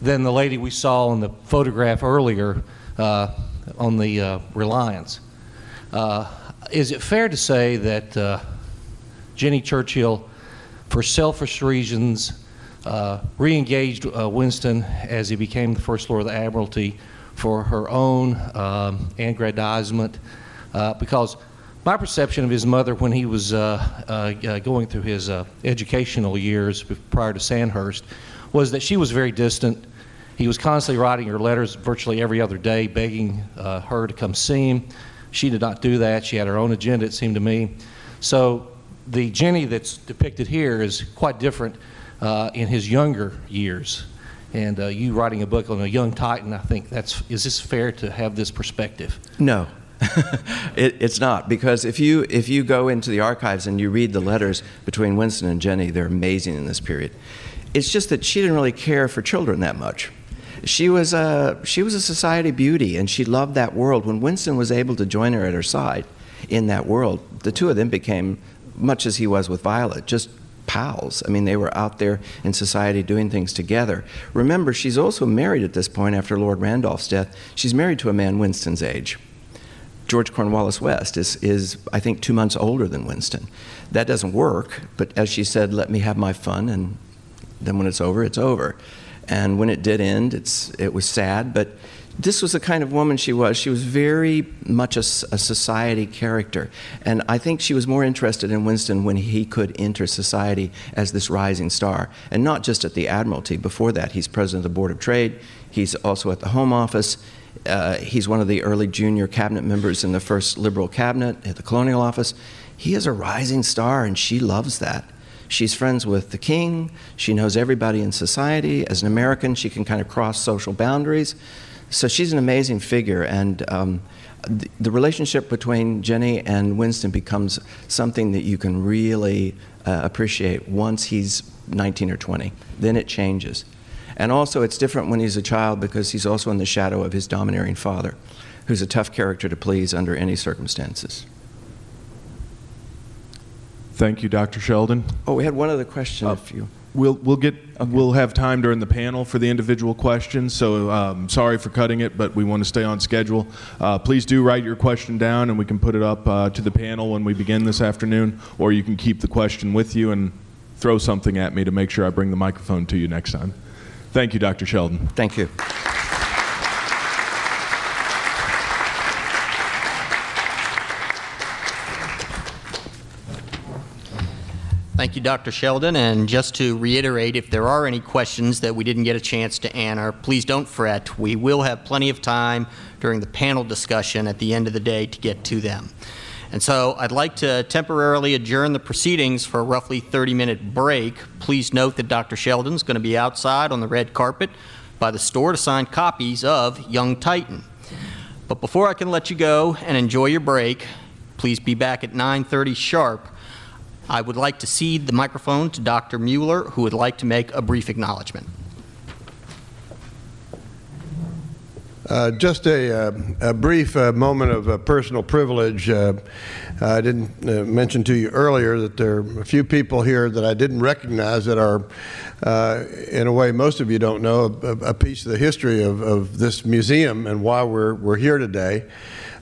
than the lady we saw in the photograph earlier on the Reliance. Is it fair to say that Jenny Churchill, for selfish reasons, re-engaged Winston as he became the First Lord of the Admiralty for her own aggrandizement? Because my perception of his mother when he was going through his educational years prior to Sandhurst was that she was very distant. He was constantly writing her letters virtually every other day, begging her to come see him. She did not do that. She had her own agenda, it seemed to me. So the Jenny that's depicted here is quite different in his younger years. And you writing a book on a young Titan, I think is this fair to have this perspective? No. It's not, because if you go into the archives and you read the letters between Winston and Jenny, they're amazing in this period. It's just that she didn't really care for children that much. She was a society beauty, and she loved that world. When Winston was able to join her at her side in that world, the two of them became, much as he was with Violet, just pals. I mean, they were out there in society doing things together. Remember, she's also married at this point after Lord Randolph's death. She's married to a man Winston's age. George Cornwallis West is I think 2 months older than Winston. That doesn't work, but as she said, let me have my fun, and then when it's over, it's over. And when it did end, it was sad, but this was the kind of woman she was. She was very much a society character. And I think she was more interested in Winston when he could enter society as this rising star. And not just at the Admiralty. Before that, he's president of the Board of Trade. He's also at the Home Office. He's one of the early junior cabinet members in the first Liberal cabinet at the Colonial Office. He is a rising star, and she loves that. She's friends with the king. She knows everybody in society. As an American, she can kind of cross social boundaries. So she's an amazing figure, and the relationship between Jenny and Winston becomes something that you can really appreciate once he's 19 or 20. Then it changes. And also it's different when he's a child because he's also in the shadow of his domineering father, who's a tough character to please under any circumstances. Thank you, Dr. Sheldon. Oh, we had one other question. We'll have time during the panel for the individual questions, so sorry for cutting it, but we want to stay on schedule. Please do write your question down, and we can put it up to the panel when we begin this afternoon, or you can keep the question with you and throw something at me to make sure I bring the microphone to you next time. Thank you, Dr. Sheldon. Thank you. Thank you, Dr. Sheldon. And just to reiterate, if there are any questions that we didn't get a chance to answer, please don't fret. We will have plenty of time during the panel discussion at the end of the day to get to them. And so I'd like to temporarily adjourn the proceedings for a roughly 30-minute break. Please note that Dr. Sheldon's going to be outside on the red carpet by the store to sign copies of Young Titan. But before I can let you go and enjoy your break, please be back at 9:30 sharp. I would like to cede the microphone to Dr. Mueller, who would like to make a brief acknowledgement. Just a brief moment of personal privilege. I didn't mention to you earlier that there are a few people here that I didn't recognize that are, in a way most of you don't know, a piece of the history of this museum and why we're here today.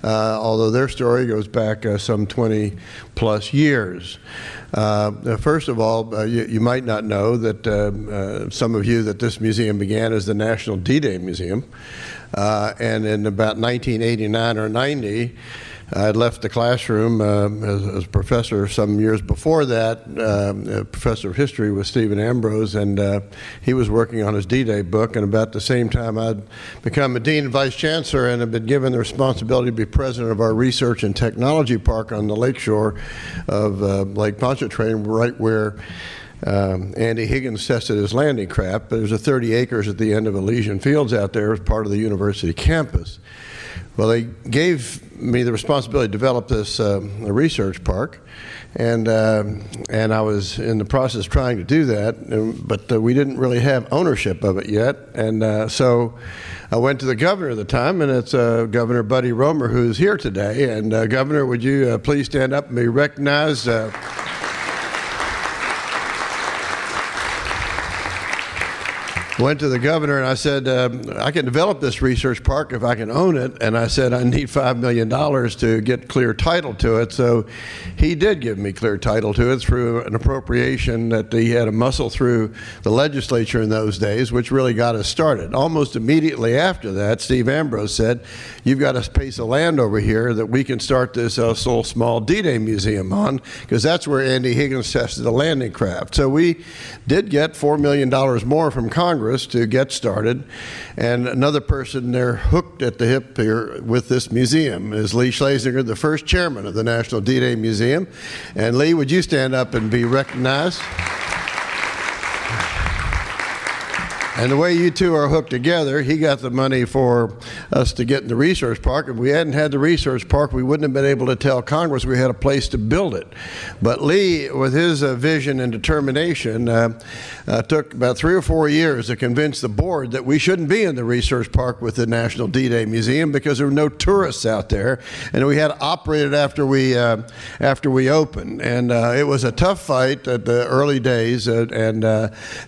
although their story goes back some 20 plus years. First of all, you might not know that some of you that this museum began as the National D-Day Museum, and in about 1989 or 90, I had left the classroom as a professor some years before that, a professor of history with Stephen Ambrose, and he was working on his D-Day book, and about the same time I'd become a dean and vice chancellor and had been given the responsibility to be president of our research and technology park on the lakeshore of Lake Pontchartrain, right where Andy Higgins tested his landing craft. There's 30 acres at the end of Elysian Fields out there as part of the university campus. Well, they gave me the responsibility to develop this research park, and I was in the process trying to do that, but we didn't really have ownership of it yet, and so I went to the governor at the time, and it's Governor Buddy Roemer, who's here today. And Governor, would you please stand up and be recognized? Went to the governor and I said, I can develop this research park if I can own it. And I said, I need $5 million to get clear title to it. So he did give me clear title to it through an appropriation that he had to muscle through the legislature in those days, which really got us started. Almost immediately after that, Steve Ambrose said, you've got a piece of land over here that we can start this little small D-Day museum on, because that's where Andy Higgins tested the landing craft. So we did get $4 million more from Congress to get started, and another person there hooked at the hip here with this museum is Lee Schlesinger, the first chairman of the National D-Day Museum. And Lee, would you stand up and be recognized? And the way you two are hooked together, he got the money for us to get in the research park. If we hadn't had the research park, we wouldn't have been able to tell Congress we had a place to build it. But Lee, with his vision and determination, took about 3 or 4 years to convince the board that we shouldn't be in the research park with the National D-Day Museum because there were no tourists out there, and we had to operate it after we opened. And it was a tough fight at the early days, and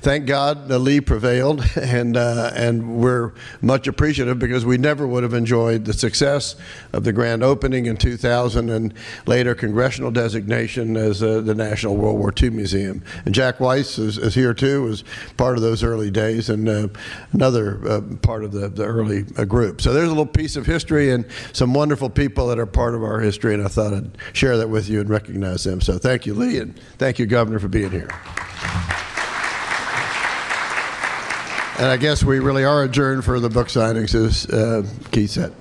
thank God Lee prevailed. And we're much appreciative because we never would have enjoyed the success of the grand opening in 2000 and later congressional designation as the National World War II Museum. And Jack Weiss is here too, was part of those early days, and another part of the early group. So there's a little piece of history and some wonderful people that are part of our history, and I thought I'd share that with you and recognize them. So thank you, Lee, and thank you, Governor, for being here. And I guess we really are adjourned for the book signings, as Keith said.